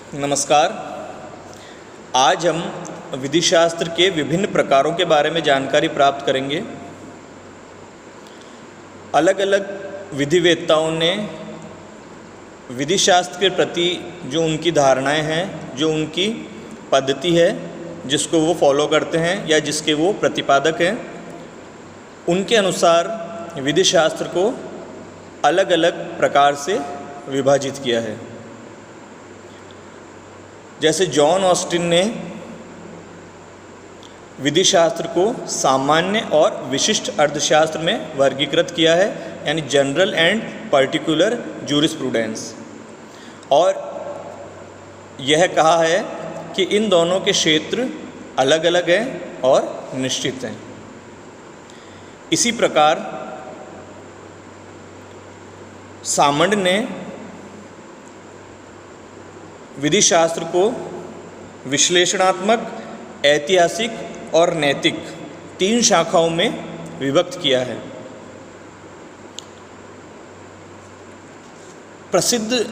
नमस्कार। आज हम विधि शास्त्र के विभिन्न प्रकारों के बारे में जानकारी प्राप्त करेंगे। अलग अलग विधिवेत्ताओं ने विधि शास्त्र के प्रति जो उनकी धारणाएं हैं, जो उनकी पद्धति है जिसको वो फॉलो करते हैं या जिसके वो प्रतिपादक हैं, उनके अनुसार विधि शास्त्र को अलग अलग प्रकार से विभाजित किया है। जैसे जॉन ऑस्टिन ने विधि शास्त्र को सामान्य और विशिष्ट अर्थशास्त्र में वर्गीकृत किया है, यानी जनरल एंड पर्टिकुलर जूरिस्प्रूडेंस, और यह कहा है कि इन दोनों के क्षेत्र अलग अलग हैं और निश्चित हैं। इसी प्रकार सामंड ने विधि शास्त्र को विश्लेषणात्मक, ऐतिहासिक और नैतिक 3 शाखाओं में विभक्त किया है। प्रसिद्ध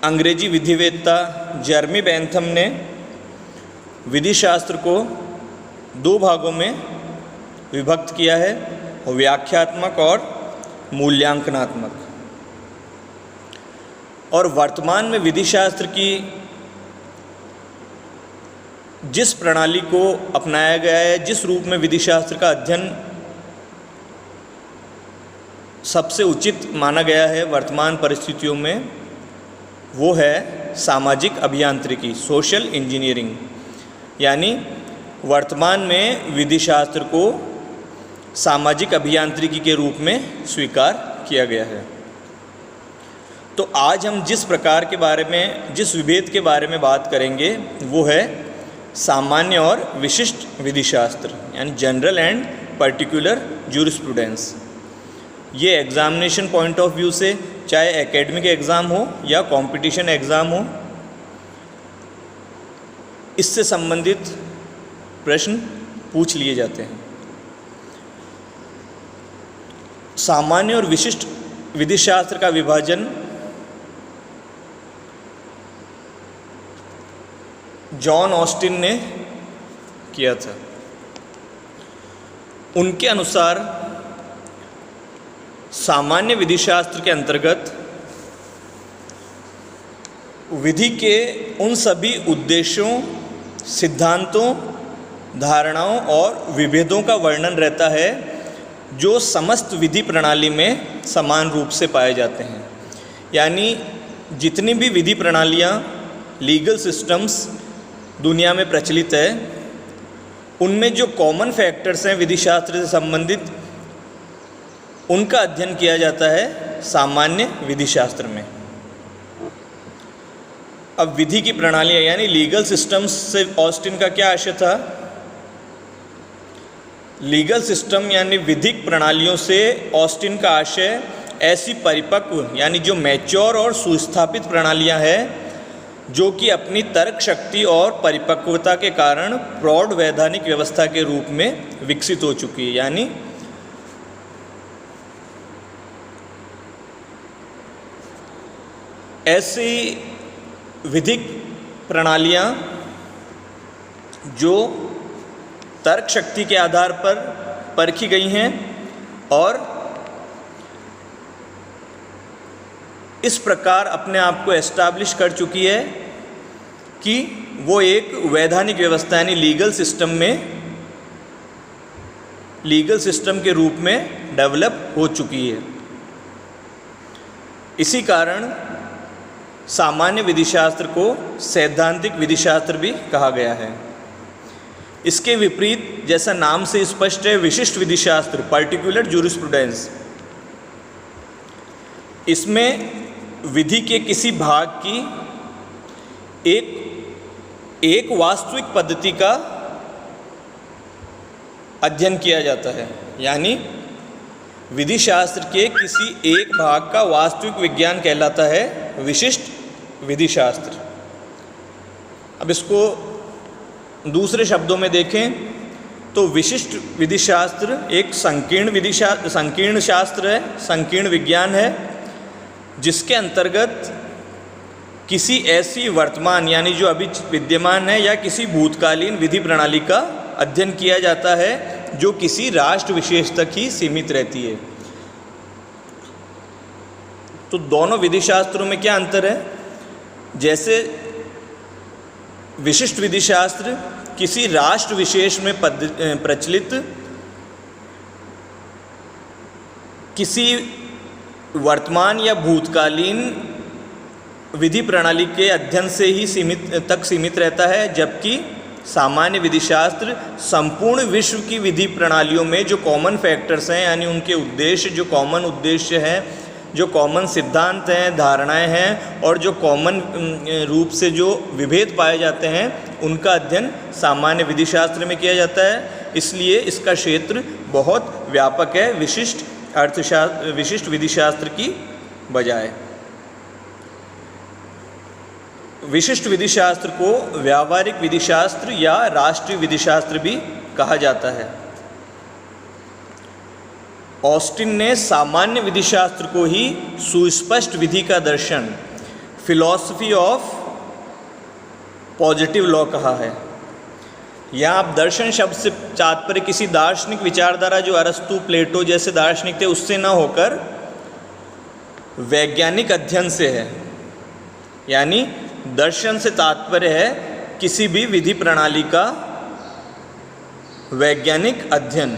अंग्रेजी विधिवेत्ता जेरेमी बेंथम ने विधि शास्त्र को 2 भागों में विभक्त किया है, व्याख्यात्मक और मूल्यांकनात्मक। और वर्तमान में विधि शास्त्र की जिस प्रणाली को अपनाया गया है, जिस रूप में विधि शास्त्र का अध्ययन सबसे उचित माना गया है वर्तमान परिस्थितियों में, वो है सामाजिक अभियांत्रिकी, सोशल इंजीनियरिंग। यानी वर्तमान में विधि शास्त्र को सामाजिक अभियांत्रिकी के रूप में स्वीकार किया गया है। तो आज हम जिस प्रकार के बारे में, जिस विभेद के बारे में बात करेंगे, वो है सामान्य और विशिष्ट विधि शास्त्र, यानी जनरल एंड पर्टिकुलर जूरिस्प्रूडेंस। ये एग्जामिनेशन पॉइंट ऑफ व्यू से, चाहे एकेडमिक एग्ज़ाम हो या कंपटीशन एग्ज़ाम हो, इससे संबंधित प्रश्न पूछ लिए जाते हैं। सामान्य और विशिष्ट विधि शास्त्र का विभाजन जॉन ऑस्टिन ने किया था। उनके अनुसार सामान्य विधि शास्त्र के अंतर्गत विधि के उन सभी उद्देश्यों, सिद्धांतों, धारणाओं और विभेदों का वर्णन रहता है जो समस्त विधि प्रणाली में समान रूप से पाए जाते हैं। यानी जितनी भी विधि प्रणालियाँ, लीगल सिस्टम्स दुनिया में प्रचलित है, उनमें जो कॉमन फैक्टर्स हैं विधि शास्त्र से संबंधित, उनका अध्ययन किया जाता है सामान्य विधि शास्त्र में। अब विधि की प्रणालियाँ यानी लीगल सिस्टम्स से ऑस्टिन का क्या आशय था? लीगल सिस्टम यानी विधिक प्रणालियों से ऑस्टिन का आशय ऐसी परिपक्व यानी जो मैच्योर और सुस्थापित प्रणालियाँ हैं जो कि अपनी तर्क शक्ति और परिपक्वता के कारण प्रौढ़ वैधानिक व्यवस्था के रूप में विकसित हो चुकी है। यानी ऐसी विधिक प्रणालियाँ जो तर्क शक्ति के आधार पर परखी गई हैं और इस प्रकार अपने आप को एस्टैब्लिश कर चुकी है कि वो एक वैधानिक व्यवस्था यानी लीगल सिस्टम के रूप में डेवलप हो चुकी है। इसी कारण सामान्य विधि शास्त्र को सैद्धांतिक विधि शास्त्र भी कहा गया है। इसके विपरीत, जैसा नाम से स्पष्ट है, विशिष्ट विधि शास्त्र, पर्टिकुलर जूरिस्प्रूडेंस, इसमें विधि के किसी भाग की एक वास्तविक पद्धति का अध्ययन किया जाता है। यानी विधि शास्त्र के किसी एक भाग का वास्तविक विज्ञान कहलाता है विशिष्ट विधि शास्त्र। अब इसको दूसरे शब्दों में देखें तो विशिष्ट विधि शास्त्र एक संकीर्ण शास्त्र है, संकीर्ण विज्ञान है, जिसके अंतर्गत किसी ऐसी वर्तमान यानी जो अभी विद्यमान है या किसी भूतकालीन विधि प्रणाली का अध्ययन किया जाता है जो किसी राष्ट्र विशेष तक ही सीमित रहती है। तो दोनों विधि शास्त्रों में क्या अंतर है? जैसे विशिष्ट विधि शास्त्र किसी राष्ट्र विशेष में प्रचलित किसी वर्तमान या भूतकालीन विधि प्रणाली के अध्ययन से ही सीमित रहता है, जबकि सामान्य विधि शास्त्र संपूर्ण विश्व की विधि प्रणालियों में जो कॉमन फैक्टर्स हैं यानी उनके उद्देश्य, जो कॉमन उद्देश्य हैं, जो कॉमन सिद्धांत हैं, धारणाएं हैं और जो कॉमन रूप से जो विभेद पाए जाते हैं उनका अध्ययन सामान्य विधि शास्त्र में किया जाता है। इसलिए इसका क्षेत्र बहुत व्यापक है विशिष्ट विधि शास्त्र की बजाय। विशिष्ट विधि शास्त्र को व्यावहारिक विधि शास्त्र या राष्ट्रीय विधि शास्त्र भी कहा जाता है। ऑस्टिन ने सामान्य विधि शास्त्र को ही सुस्पष्ट विधि का दर्शन, फिलॉसफी ऑफ पॉजिटिव लॉ कहा है। यहाँ आप दर्शन शब्द से तात्पर्य किसी दार्शनिक विचारधारा जो अरस्तु, प्लेटो जैसे दार्शनिक थे उससे न होकर वैज्ञानिक अध्ययन से है। यानी दर्शन से तात्पर्य है किसी भी विधि प्रणाली का वैज्ञानिक अध्ययन।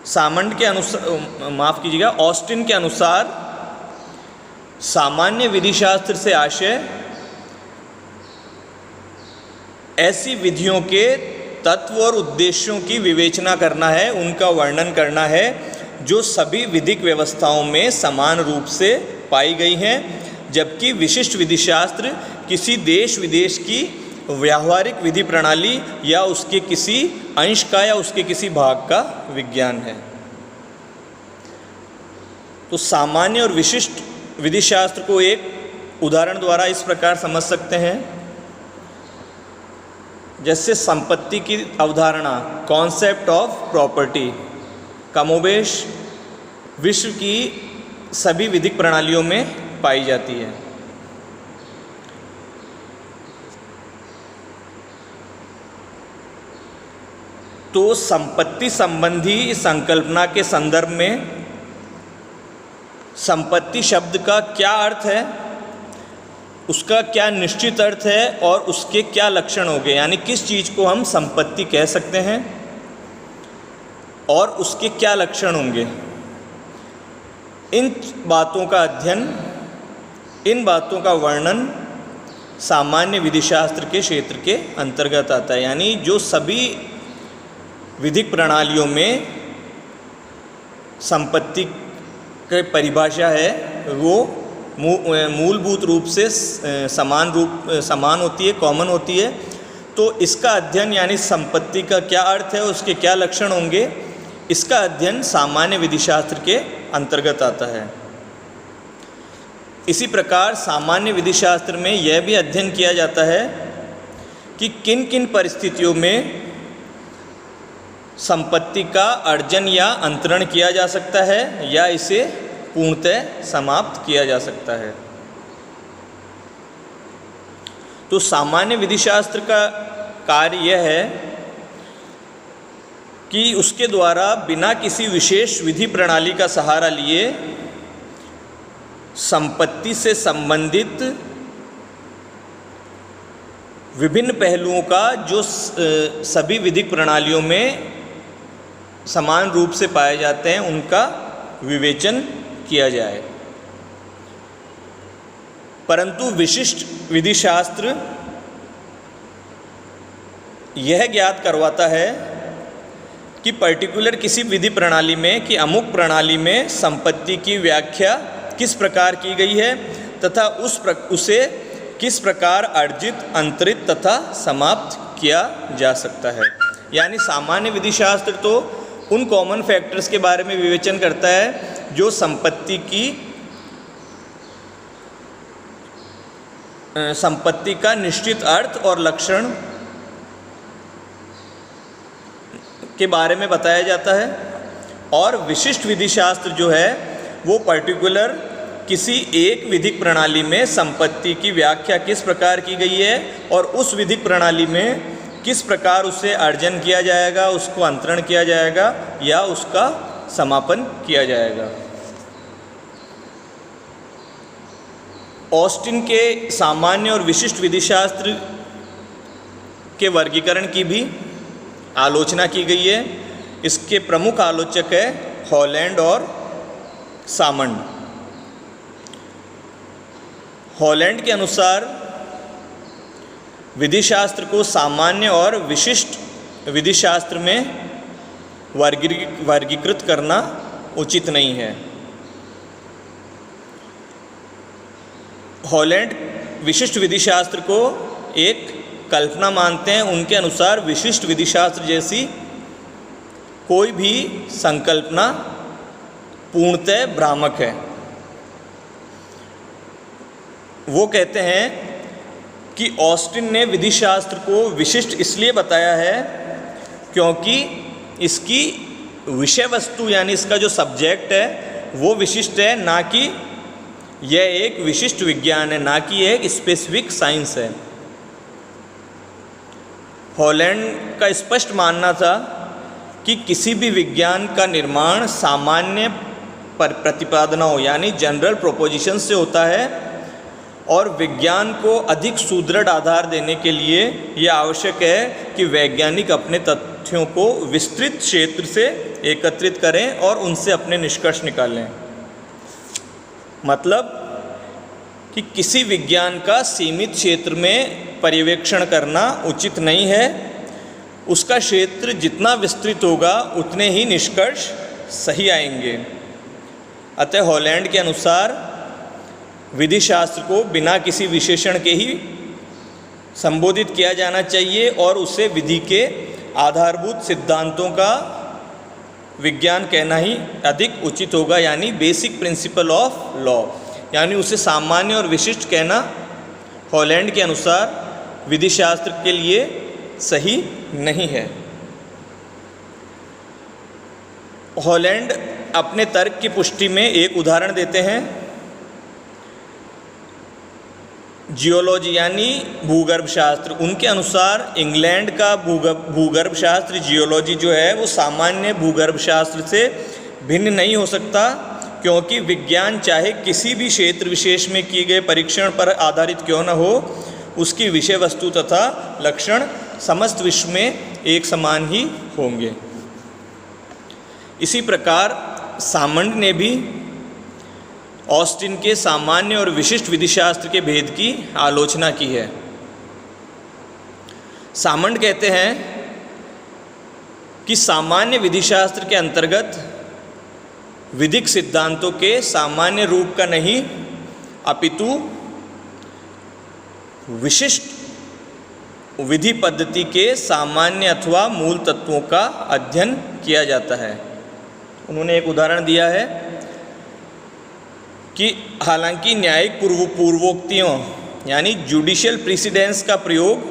सामंड के अनुसार ऑस्टिन के अनुसार सामान्य विधि शास्त्र से आशय ऐसी विधियों के तत्व और उद्देश्यों की विवेचना करना है, उनका वर्णन करना है जो सभी विधिक व्यवस्थाओं में समान रूप से पाई गई हैं, जबकि विशिष्ट विधि शास्त्र किसी देश विदेश की व्यावहारिक विधि प्रणाली या उसके किसी अंश का या उसके किसी भाग का विज्ञान है। तो सामान्य और विशिष्ट विधि शास्त्र को एक उदाहरण द्वारा इस प्रकार समझ सकते हैं, जैसे संपत्ति की अवधारणा, कॉन्सेप्ट ऑफ प्रॉपर्टी, कमोबेश विश्व की सभी विधिक प्रणालियों में पाई जाती है। तो संपत्ति संबंधी संकल्पना के संदर्भ में संपत्ति शब्द का क्या अर्थ है, उसका क्या निश्चित अर्थ है और उसके क्या लक्षण होंगे, यानी किस चीज़ को हम संपत्ति कह सकते हैं और उसके क्या लक्षण होंगे। इन बातों का अध्ययन, इन बातों का वर्णन सामान्य विधि शास्त्र के क्षेत्र के अंतर्गत आता है। यानी जो सभी विधिक प्रणालियों में संपत्ति की परिभाषा है वो मूलभूत रूप से समान होती है, कॉमन होती है। तो इसका अध्ययन यानी संपत्ति का क्या अर्थ है, उसके क्या लक्षण होंगे, इसका अध्ययन सामान्य विधि शास्त्र के अंतर्गत आता है। इसी प्रकार सामान्य विधि शास्त्र में यह भी अध्ययन किया जाता है कि किन किन परिस्थितियों में संपत्ति का अर्जन या अंतरण किया जा सकता है या इसे पूर्णतः समाप्त किया जा सकता है। तो सामान्य विधि शास्त्र का कार्य यह है कि उसके द्वारा बिना किसी विशेष विधि प्रणाली का सहारा लिए संपत्ति से संबंधित विभिन्न पहलुओं का जो सभी विधिक प्रणालियों में समान रूप से पाए जाते हैं उनका विवेचन किया जाए। परंतु विशिष्ट विधि शास्त्र यह ज्ञात करवाता है कि पर्टिकुलर किसी विधि प्रणाली में कि अमुक प्रणाली में संपत्ति की व्याख्या किस प्रकार की गई है तथा उसे किस प्रकार अर्जित, अंतरित तथा समाप्त किया जा सकता है। यानी सामान्य विधि शास्त्र तो उन कॉमन फैक्टर्स के बारे में विवेचन करता है जो संपत्ति का निश्चित अर्थ और लक्षण के बारे में बताया जाता है, और विशिष्ट विधि शास्त्र जो है वो पर्टिकुलर किसी एक विधिक प्रणाली में संपत्ति की व्याख्या किस प्रकार की गई है और उस विधिक प्रणाली में किस प्रकार उसे अर्जन किया जाएगा, उसको अंतरण किया जाएगा या उसका समापन किया जाएगा। ऑस्टिन के सामान्य और विशिष्ट विधिशास्त्र के वर्गीकरण की भी आलोचना की गई है। इसके प्रमुख आलोचक है हॉलैंड और सामंड। हॉलैंड के अनुसार विधिशास्त्र को सामान्य और विशिष्ट विधिशास्त्र में वर्गीकृत करना उचित नहीं है। हॉलैंड विशिष्ट विधिशास्त्र को एक कल्पना मानते हैं। उनके अनुसार विशिष्ट विधिशास्त्र जैसी कोई भी संकल्पना पूर्णतः भ्रामक है। वो कहते हैं कि ऑस्टिन ने विधिशास्त्र को विशिष्ट इसलिए बताया है क्योंकि इसकी विषय वस्तु यानी इसका जो सब्जेक्ट है वो विशिष्ट है, ना कि यह एक विशिष्ट विज्ञान है, ना कि एक स्पेसिफिक साइंस है। हॉलैंड का स्पष्ट मानना था कि किसी भी विज्ञान का निर्माण सामान्य प्रतिपादनों यानी जनरल प्रोपोजिशन से होता है और विज्ञान को अधिक सुदृढ़ आधार देने के लिए यह आवश्यक है कि वैज्ञानिक अपने तथ्यों को विस्तृत क्षेत्र से एकत्रित करें और उनसे अपने निष्कर्ष निकालें। मतलब कि किसी विज्ञान का सीमित क्षेत्र में पर्यवेक्षण करना उचित नहीं है। उसका क्षेत्र जितना विस्तृत होगा उतने ही निष्कर्ष सही आएंगे। अतः हॉलैंड के अनुसार विधिशास्त्र को बिना किसी विशेषण के ही संबोधित किया जाना चाहिए और उसे विधि के आधारभूत सिद्धांतों का विज्ञान कहना ही अधिक उचित होगा, यानी बेसिक प्रिंसिपल ऑफ लॉ। यानी उसे सामान्य और विशिष्ट कहना हॉलैंड के अनुसार विधिशास्त्र के लिए सही नहीं है। हॉलैंड अपने तर्क की पुष्टि में एक उदाहरण देते हैं। जियोलॉजी यानी भूगर्भ शास्त्र। उनके अनुसार इंग्लैंड का भूगर्भ शास्त्र जियोलॉजी जो है वो सामान्य भूगर्भ शास्त्र से भिन्न नहीं हो सकता, क्योंकि विज्ञान चाहे किसी भी क्षेत्र विशेष में किए गए परीक्षण पर आधारित क्यों न हो, उसकी विषय वस्तु तथा लक्षण समस्त विश्व में एक समान ही होंगे। इसी प्रकार सामंड ने भी ऑस्टिन के सामान्य और विशिष्ट विधिशास्त्र के भेद की आलोचना की है। सामंड कहते हैं कि सामान्य विधिशास्त्र के अंतर्गत विधिक सिद्धांतों के सामान्य रूप का नहीं अपितु विशिष्ट विधि पद्धति के सामान्य अथवा मूल तत्वों का अध्ययन किया जाता है। उन्होंने एक उदाहरण दिया है कि हालांकि न्यायिक पूर्वोक्तियों यानी जुडिशियल प्रीसिडेंस का प्रयोग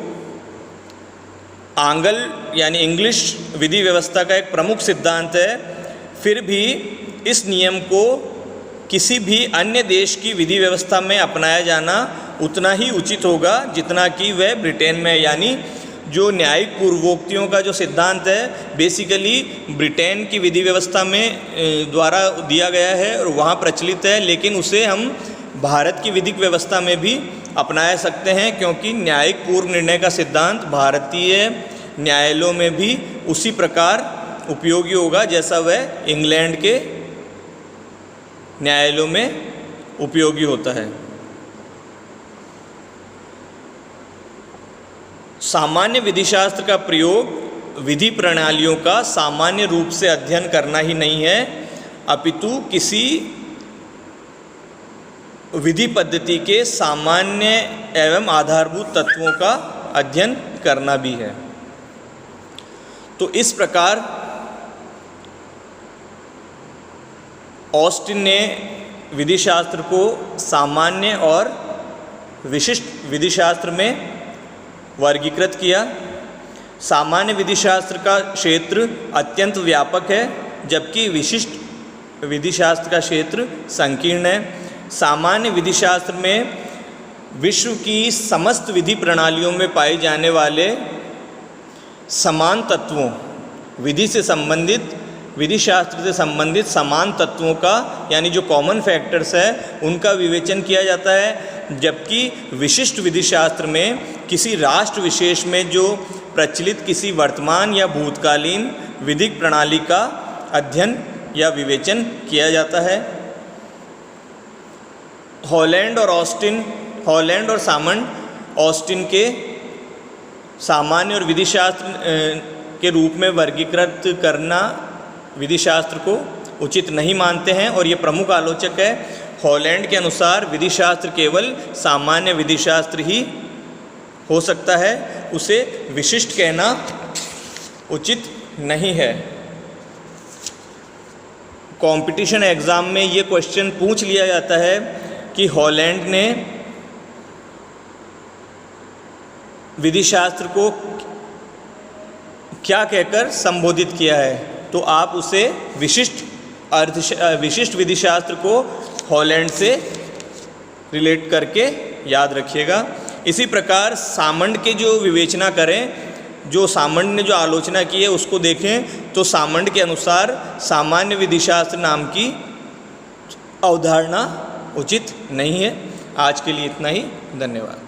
आंग्ल यानी इंग्लिश विधि व्यवस्था का एक प्रमुख सिद्धांत है, फिर भी इस नियम को किसी भी अन्य देश की विधि व्यवस्था में अपनाया जाना उतना ही उचित होगा जितना कि वह ब्रिटेन में। यानी जो न्यायिक पूर्वोक्तियों का जो सिद्धांत है बेसिकली ब्रिटेन की विधि व्यवस्था में द्वारा दिया गया है और वहाँ प्रचलित है, लेकिन उसे हम भारत की विधिक व्यवस्था में भी अपना सकते हैं, क्योंकि न्यायिक पूर्व निर्णय का सिद्धांत भारतीय न्यायालयों में भी उसी प्रकार उपयोगी होगा जैसा वह इंग्लैंड के न्यायालयों में उपयोगी होता है। सामान्य विधिशास्त्र का प्रयोग विधि प्रणालियों का सामान्य रूप से अध्ययन करना ही नहीं है, अपितु किसी विधि पद्धति के सामान्य एवं आधारभूत तत्वों का अध्ययन करना भी है। तो इस प्रकार ऑस्टिन ने विधिशास्त्र को सामान्य और विशिष्ट विधिशास्त्र में वर्गीकृत किया। सामान्य विधिशास्त्र का क्षेत्र अत्यंत व्यापक है, जबकि विशिष्ट विधिशास्त्र का क्षेत्र संकीर्ण है। सामान्य विधिशास्त्र में विश्व की समस्त विधि प्रणालियों में पाए जाने वाले समान तत्वों, विधि से संबंधित, विधि शास्त्र से संबंधित समान तत्वों का, यानी जो कॉमन फैक्टर्स है उनका विवेचन किया जाता है। जबकि विशिष्ट विधि शास्त्र में किसी राष्ट्र विशेष में जो प्रचलित किसी वर्तमान या भूतकालीन विधिक प्रणाली का अध्ययन या विवेचन किया जाता है। हॉलैंड और सामंड ऑस्टिन के सामान्य और विधि शास्त्र के रूप में वर्गीकृत करना विधि शास्त्र को उचित नहीं मानते हैं, और ये प्रमुख आलोचक है। हॉलैंड के अनुसार विधि शास्त्र केवल सामान्य विधि शास्त्र ही हो सकता है, उसे विशिष्ट कहना उचित नहीं है। कंपटीशन एग्ज़ाम में ये क्वेश्चन पूछ लिया जाता है कि हॉलैंड ने विधि शास्त्र को क्या कहकर संबोधित किया है, तो आप उसे विशिष्ट विधि शास्त्र को हॉलैंड से रिलेट करके याद रखिएगा। इसी प्रकार सामंड के जो विवेचना करें, जो सामंड ने जो आलोचना की है उसको देखें, तो सामंड के अनुसार सामान्य विधि शास्त्र नाम की अवधारणा उचित नहीं है। आज के लिए इतना ही, धन्यवाद।